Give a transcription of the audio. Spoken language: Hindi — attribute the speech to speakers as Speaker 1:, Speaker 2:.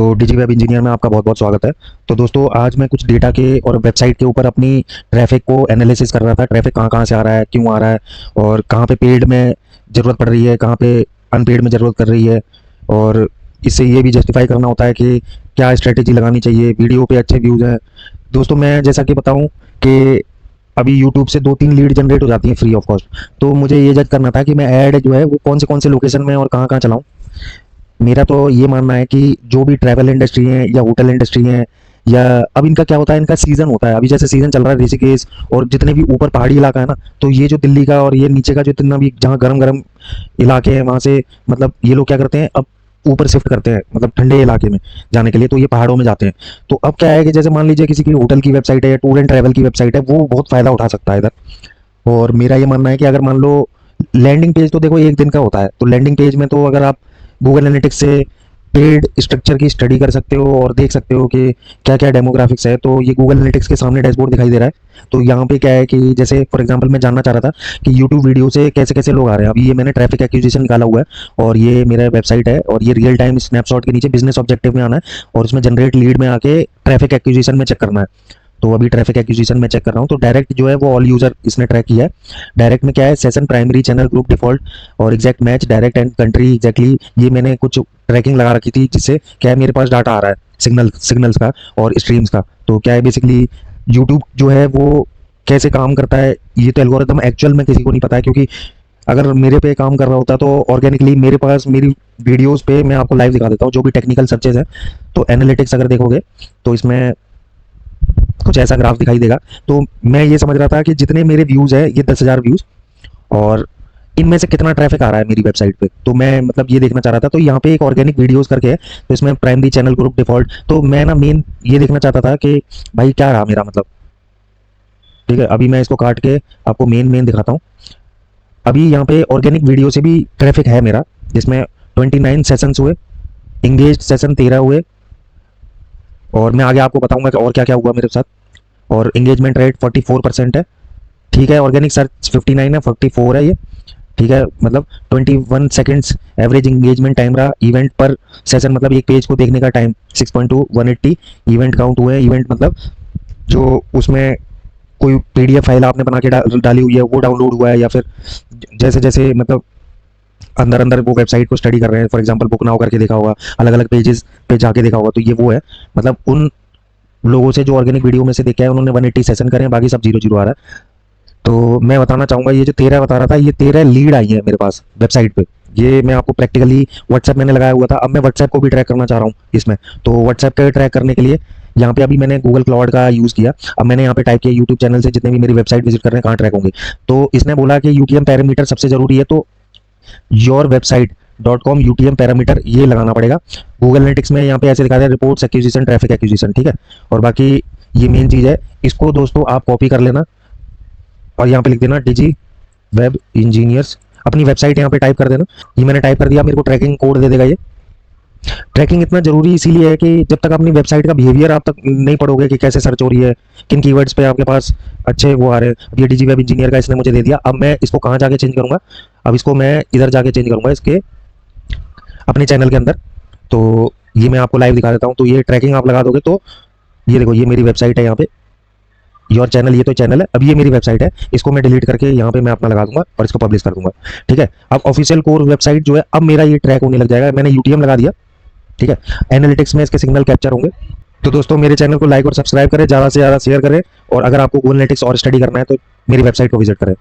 Speaker 1: तो डिजी वेब इंजीनियर में आपका बहुत बहुत स्वागत है। तो दोस्तों, आज मैं कुछ डेटा के और वेबसाइट के ऊपर अपनी ट्रैफिक को एनालिसिस कर रहा था। ट्रैफिक कहाँ कहाँ से आ रहा है, क्यों आ रहा है, और कहाँ पे पेड में ज़रूरत पड़ रही है, कहाँ पे अनपेड में ज़रूरत कर रही है। और इससे ये भी जस्टिफाई करना होता है कि क्या स्ट्रेटेजी लगानी चाहिए, वीडियो पे अच्छे व्यूज़ हैं। दोस्तों, मैं जैसा कि बताऊँ कि अभी यूट्यूब से 2-3 लीड जनरेट हो जाती हैं फ्री ऑफ कॉस्ट। तो मुझे ये जज करना था कि मैं ऐड जो है वो कौन से लोकेशन में और कहाँ कहाँ चलाऊँ। मेरा तो ये मानना है कि जो भी ट्रैवल इंडस्ट्री है या होटल इंडस्ट्री है, या अब इनका क्या होता है, इनका सीज़न होता है। अभी जैसे सीज़न चल रहा है ऋषिकेश और जितने भी ऊपर पहाड़ी इलाका है ना, तो ये जो दिल्ली का और ये नीचे का जो जितना भी जहाँ गरम-गरम इलाके हैं, वहाँ से मतलब ये लोग क्या करते हैं, अब ऊपर शिफ्ट करते हैं, मतलब ठंडे इलाके में जाने के लिए, तो ये पहाड़ों में जाते हैं। तो अब क्या है कि जैसे मान लीजिए किसी की होटल की वेबसाइट है या टूर एंड ट्रैवल की वेबसाइट है, वो बहुत फ़ायदा उठा सकता है इधर। और मेरा ये मानना है कि अगर मान लो लैंडिंग पेज तो देखो एक दिन का होता है, तो लैंडिंग पेज में तो अगर आप गूगल एनालिटिक्स से पेड स्ट्रक्चर की स्टडी कर सकते हो और देख सकते हो कि क्या क्या डेमोग्राफिक्स है। तो ये गूगल एनालिटिक्स के सामने डैशबोर्ड दिखाई दे रहा है। तो यहाँ पे क्या है कि जैसे फॉर एग्जांपल मैं जानना चाह रहा था कि यूट्यूब वीडियो से कैसे कैसे लोग आ रहे हैं। अभी ये मैंने ट्रैफिक एक्विजिशन निकाला हुआ है और ये मेरा वेबसाइट है, और ये रियल टाइम स्नैपशॉट के नीचे बिजनेस ऑब्जेक्टिव में आना है और उसमें जनरेट लीड में आके ट्रैफिक एक्विजिशन में चेक करना है। तो अभी ट्रैफिक एक्विजिशन में चेक कर रहा हूँ, तो डायरेक्ट जो है वो ऑल यूजर इसने ट्रैक किया है। डायरेक्ट में क्या है, session, primary, channel, group, default और exact match, direct and country exactly. ये मैंने कुछ ट्रैकिंग लगा रखी थी, जिससे क्या है मेरे पास डाटा आ रहा है सिग्नल्स का और स्ट्रीम्स का। तो क्या है बेसिकली यूट्यूब जो है वो कैसे काम करता है, ये तो एल्गोरिदम एक्चुअल में किसी को नहीं पता है, क्योंकि अगर मेरे पे काम कर रहा होता तो ऑर्गेनिकली मेरे पास मेरी वीडियोस पे मैं आपको लाइव दिखा देता हूँ जो भी टेक्निकल सर्चेज है। तो एनालिटिक्स अगर देखोगे तो इसमें कुछ ऐसा ग्राफ दिखाई देगा। तो मैं ये समझ रहा था कि जितने मेरे व्यूज़ है, ये 10,000 व्यूज़, और इनमें से कितना ट्रैफिक आ रहा है मेरी वेबसाइट पे, तो मैं मतलब ये देखना चाह रहा था। तो यहाँ पे एक ऑर्गेनिक वीडियोस करके है, तो इसमें प्राइमरी, चैनल, ग्रुप, डिफॉल्ट। तो मैं ना मेन ये देखना चाहता था कि भाई क्या रहा मेरा मतलब। ठीक है, अभी मैं इसको काट के आपको मेन दिखाता हूँ। अभी यहाँ पे ऑर्गेनिक वीडियो से भी ट्रैफिक है मेरा, जिसमें 29 सेशंस हुए, इंगेज सेशन 13 हुए, और मैं आगे आपको बताऊंगा कि और क्या क्या हुआ मेरे साथ। और इंगेजमेंट रेट 44% है। ठीक है, ऑर्गेनिक सर्च 59 है, 44 है ये। ठीक है, मतलब 21 सेकंड्स एवरेज इंगेजमेंट टाइम रहा। इवेंट पर सेशन मतलब एक पेज को देखने का टाइम 6.2, 180 इवेंट काउंट हुए हैं। इवेंट मतलब जो उसमें कोई पीडीएफ फाइल आपने बना के डाली हुई है वो डाउनलोड हुआ है, या फिर जैसे जैसे मतलब अंदर अंदर वो वेबसाइट को स्टडी कर रहे हैं। फॉर एग्जांपल बुक नाउ करके देखा होगा, अलग अलग पेजेस पे जाके देखा होगा, तो ये वो है। मतलब उन लोगों से जो ऑर्गेनिक वीडियो में से देखे हैं उन्होंने 180 सेशन करे हैं, बाकी सब 0-0 आ रहा है। तो मैं बताना चाहूँगा, ये जो 13 बता रहा था, ये 13 लीड आई है मेरे पास वेबसाइट पे। ये मैं आपको प्रैक्टिकली व्हाट्सएप मैंने लगाया हुआ था, अब मैं व्हाट्सएप को भी ट्रैक करना चाह रहा हूँ इसमें। तो व्हाट्सएप के ट्रैक करने के लिए यहाँ पे अभी मैंने गूगल क्लाउड का यूज़ किया। अब मैंने यहाँ पे टाइप किया यूट्यूब चैनल से जितने भी मेरी वेबसाइट विजिट कर रहे हैं कहाँ ट्रैक होंगे। तो इसने बोला कि यूटीएम पैरामीटर सबसे जरूरी है, तो your website .com UTM parameter ये लगाना पड़ेगा। गूगल एनालिटिक्स में यहाँ पे ऐसे दिखाते हैं रिपोर्ट्स एक्विजिशन, ट्रैफिक एक्विजिशन। ठीक है, और बाकी ये मेन चीज़ है, इसको दोस्तों आप कॉपी कर लेना और यहाँ पे लिख देना डिजी वेब इंजीनियर्स, अपनी वेबसाइट यहाँ पे टाइप कर देना। ये मैंने टाइप कर दिया, मेरे को ट्रैकिंग कोड दे देगा। ये ट्रैकिंग इतना जरूरी इसीलिए है कि जब तक अपनी वेबसाइट का बिहेवियर आप तक नहीं पढ़ोगे कि कैसे सर्च हो रही है, किन कीवर्ड्स पे आपके पास अच्छे वो आ रहे हैं। अब ये डिजी वेब इंजीनियर का इसने मुझे दे दिया, अब मैं इसको कहाँ जाके चेंज करूँगा, अब इसको मैं इधर जाके चेंज करूँगा इसके अपने चैनल के अंदर। तो ये मैं आपको लाइव दिखा देता हूँ। तो ये ट्रैकिंग आप लगा दोगे तो ये देखो, ये मेरी वेबसाइट है यहाँ पे, योर चैनल, ये तो चैनल है। अब ये मेरी वेबसाइट है, इसको मैं डिलीट करके यहाँ पे मैं अपना लगा दूंगा और इसको पब्लिश कर दूंगा। ठीक है, अब ऑफिशियल कोर वेबसाइट जो है, अब मेरा ये ट्रैक होने लग जाएगा। मैंने यूटीएम लगा दिया। ठीक है, एनालिटिक्स में इसके सिग्नल कैप्चर होंगे। तो दोस्तों, मेरे चैनल को लाइक और सब्सक्राइब करें, ज़्यादा से ज़्यादा शेयर करें, और अगर आपको गूगल एनालिटिक्स और स्टडी करना है तो मेरी वेबसाइट को विजिट करें।